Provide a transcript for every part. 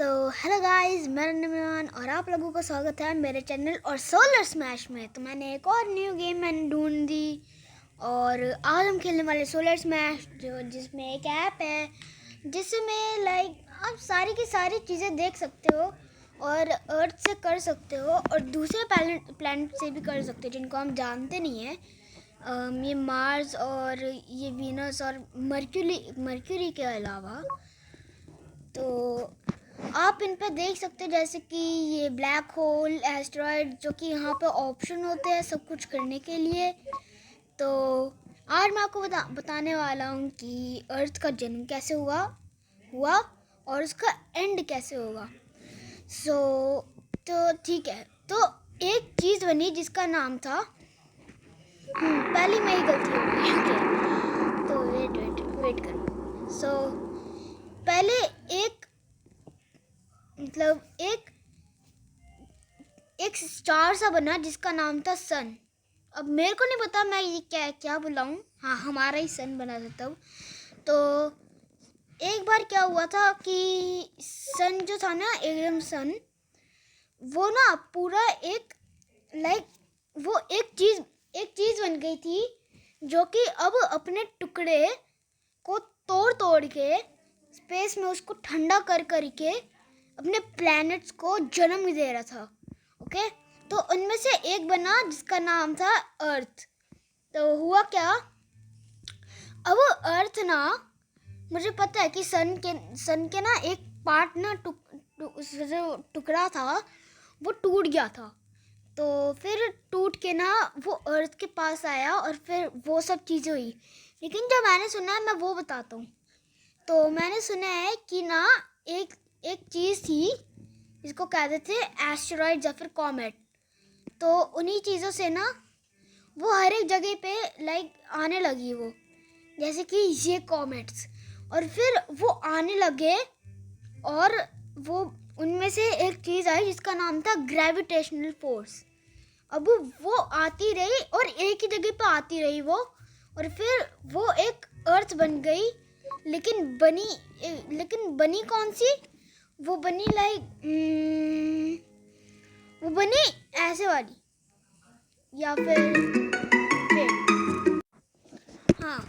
Hello guys, मेरा नाम इमरान और आप लोगों का स्वागत है मेरे चैनल और सोलर स्मैश में। तो मैंने एक और न्यू गेम मैंने ढूंढ दी और आज हम खेलने वाले सोलर स्मैश, जिसमें एक ऐप है जिसमें आप सारी की सारी चीज़ें देख सकते हो और अर्थ से कर सकते हो और दूसरे प्लैनेट से भी कर सकते हो जिनको हम जानते नहीं हैं। ये मार्स और ये वीनस और मर्क्यूरी के अलावा तो आप इन पे देख सकते हो, जैसे कि ये ब्लैक होल, एस्टेरॉयड, जो कि यहाँ पे ऑप्शन होते हैं सब कुछ करने के लिए। तो आज मैं आपको बताने वाला हूँ कि अर्थ का जन्म कैसे हुआ और उसका एंड कैसे होगा। तो ठीक है, तो एक चीज़ बनी जिसका नाम था पहली मेरी गलती हो गई। तो वेट करो। पहले एक स्टार सा बना जिसका नाम था सन। अब मेरे को नहीं पता मैं ये क्या बुलाऊं। हाँ, हमारा ही सन बना था तब। तो एक बार क्या हुआ था कि सन जो था ना, एकदम सन, वो ना पूरा वो एक चीज़ बन गई थी जो कि अब अपने टुकड़े को तोड़ के स्पेस में उसको ठंडा कर के अपने प्लैनेट्स को जन्म दे रहा था। ओके, तो उनमें से एक बना जिसका नाम था अर्थ। तो हुआ क्या, अब अर्थ ना, मुझे पता है कि सन के ना एक पार्ट ना जो टुकड़ा था वो टूट गया था। तो फिर टूट के ना वो अर्थ के पास आया और फिर वो सब चीज़ें हुई। लेकिन जो मैंने सुना है मैं वो बताता हूँ। तो मैंने सुना है कि ना एक चीज़ थी जिसको कहते थे एस्टेरॉयड या फिर कॉमेट। तो उन्हीं चीज़ों से ना वो हर एक जगह पे आने लगी, वो जैसे कि ये कॉमेट्स, और फिर वो आने लगे और वो उनमें से एक चीज़ आई जिसका नाम था ग्रेविटेशनल फोर्स। अब वो आती रही और एक ही जगह पे आती रही वो, और फिर वो एक अर्थ बन गई। लेकिन बनी कौन सी? वो बनी वो बनी ऐसे वाली, या फिर हाँ।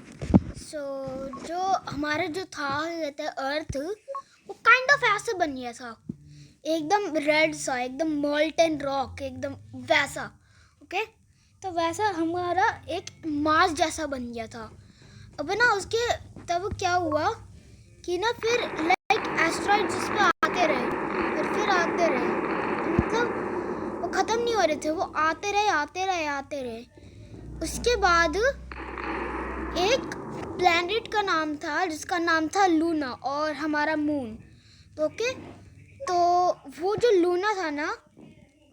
जो हमारा जो था कहते हैं अर्थ, वो काइंड ऑफ ऐसे बन गया था, एकदम रेड सा, एकदम मोल्टन रॉक, एकदम वैसा। ओके, तो वैसा हमारा एक मार्स जैसा बन गया था। अब ना उसके तब क्या हुआ कि ना फिर एस्ट्रॉइड जिस पे आते रहे और फिर आते रहे, मतलब वो ख़त्म नहीं हो रहे थे, वो आते रहे। उसके बाद एक प्लैनेट का नाम था जिसका नाम था लूना और हमारा मून। तो ओके, तो वो जो लूना था ना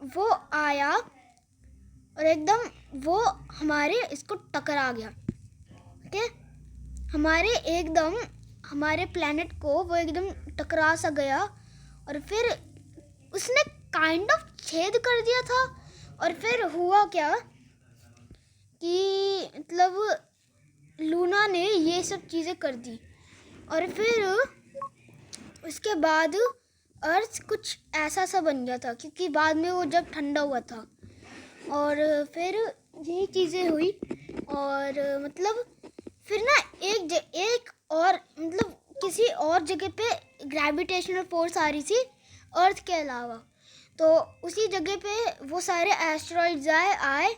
वो आया और एकदम वो हमारे इसको टकरा गया। ओके, हमारे प्लैनेट को वो एकदम टकरा सा गया और फिर उसने काइंड ऑफ छेद कर दिया था। और फिर हुआ क्या कि मतलब लूना ने ये सब चीज़ें कर दी और फिर उसके बाद अर्थ कुछ ऐसा सा बन गया था, क्योंकि बाद में वो जब ठंडा हुआ था और फिर यही चीज़ें हुई। और मतलब फिर ना एक और मतलब किसी और जगह पे ग्रेविटेशनल फोर्स आ रही थी अर्थ के अलावा। तो उसी जगह पे वो सारे एस्टेरॉइड्स आए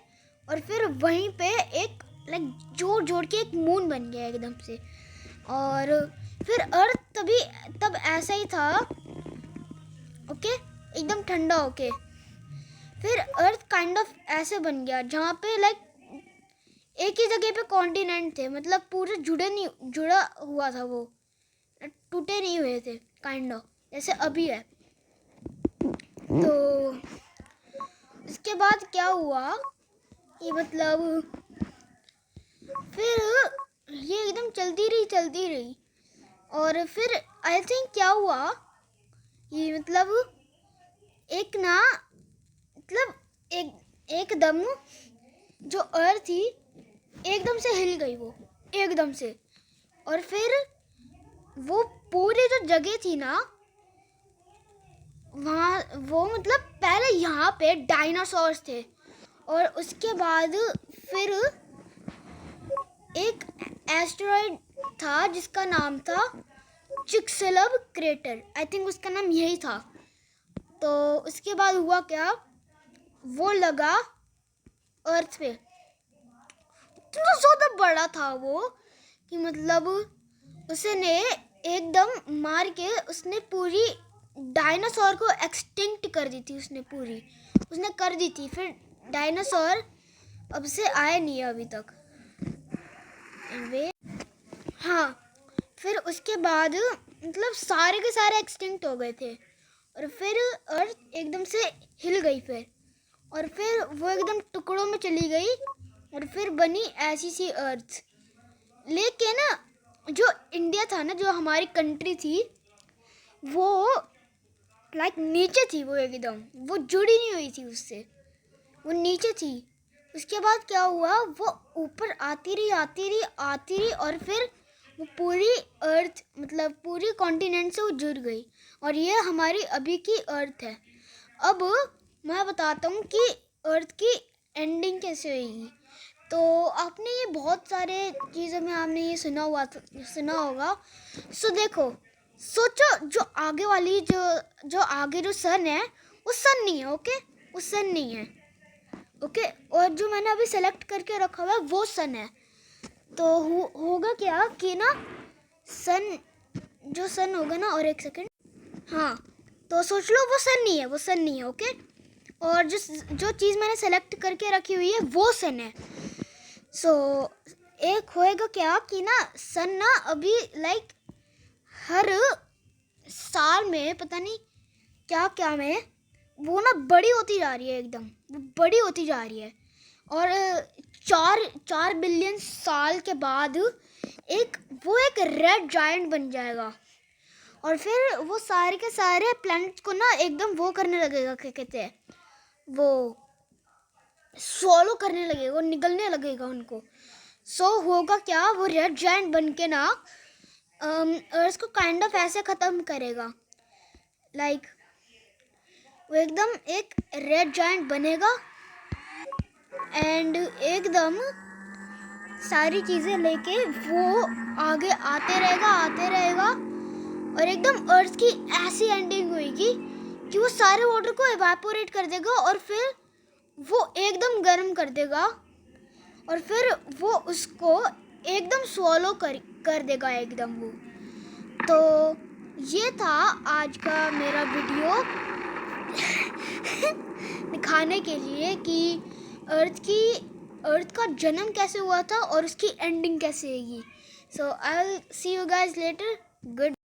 और फिर वहीं पे एक जोड़ के एक मून बन गया एकदम से। और फिर अर्थ तब ऐसा ही था, ओके, एकदम ठंडा होके। फिर अर्थ काइंड ऑफ ऐसे बन गया जहाँ पे एक ही जगह पे कॉन्टिनेंट थे, मतलब पूरे जुड़ा हुआ था, वो टूटे नहीं हुए थे, काइंड ऑफ जैसे अभी है। तो इसके बाद क्या हुआ ये, मतलब फिर ये एकदम चलती रही और फिर आई थिंक क्या हुआ ये, मतलब एकदम जो अर्थ थी एकदम से हिल गई, वो एकदम से। और फिर वो पूरी जो जगह थी ना वहाँ वो मतलब पहले यहाँ पे डायनासोर्स थे और उसके बाद फिर एक एस्टेरॉयड था जिसका नाम था चिक्सलव क्रेटर, आई थिंक उसका नाम यही था। तो उसके बाद हुआ क्या, वो लगा अर्थ पे। इतना ज़्यादा बड़ा था वो कि मतलब उसने एकदम मार के उसने पूरी डायनासोर को एक्सटिंक्ट कर दी थी, उसने कर दी थी। फिर डायनासोर अब से आए नहीं अभी तक वे। हाँ, फिर उसके बाद मतलब सारे के सारे एक्सटिंक्ट हो गए थे और फिर अर्थ एकदम से हिल गई फिर, और फिर वो एकदम टुकड़ों में चली गई और फिर बनी ऐसी सी अर्थ। लेकिन जो इंडिया था ना, जो हमारी कंट्री थी, वो लाइक नीचे थी, वो एकदम वो जुड़ी नहीं हुई थी उससे, वो नीचे थी। उसके बाद क्या हुआ, वो ऊपर आती रही और फिर वो पूरी अर्थ मतलब पूरी कॉन्टिनेंट से वो जुड़ गई और ये हमारी अभी की अर्थ है। अब मैं बताता हूँ कि अर्थ की एंडिंग कैसे होगी। तो आपने ये बहुत सारे चीज़ों में आपने ये सुना होगा। सो देखो, सोचो जो आगे वाली जो आगे जो सन है, वो सन नहीं है, ओके, वो सन नहीं है, ओके। और जो मैंने अभी सेलेक्ट करके रखा हुआ है वो सन है। तो होगा क्या कि ना सन, जो सन होगा ना, और एक सेकंड, हाँ, तो सोच लो वो सन नहीं है, वो सन नहीं है, ओके। और जो चीज़ मैंने सेलेक्ट करके रखी हुई है वो सन है। सो एक होएगा क्या कि ना सन ना अभी लाइक हर साल में पता नहीं क्या क्या में वो ना बड़ी होती जा रही है, एकदम वो बड़ी होती जा रही है। और 4 बिलियन साल के बाद वो एक रेड जायंट बन जाएगा और फिर वो सारे के सारे प्लैनेट्स को ना एकदम वो करने लगेगा, क्या कहते हैं, वो swallow करने लगेगा, वो निगलने लगेगा उनको। होगा क्या, वो रेड जायंट बन के ना अर्थ को काइंड ऑफ ऐसे ख़त्म करेगा, लाइक वो एकदम एक रेड जायंट बनेगा एंड एकदम सारी चीज़ें लेके वो आगे आते रहेगा और एकदम अर्थ की ऐसी एंडिंग होगी कि वो सारे वाटर को इवेपोरेट कर देगा और फिर वो एकदम गर्म कर देगा और फिर वो उसको एकदम swallow कर देगा एकदम वो। तो ये था आज का मेरा वीडियो दिखाने के लिए कि अर्थ का जन्म कैसे हुआ था और उसकी एंडिंग कैसे होगी। So I will see you guys later. Good.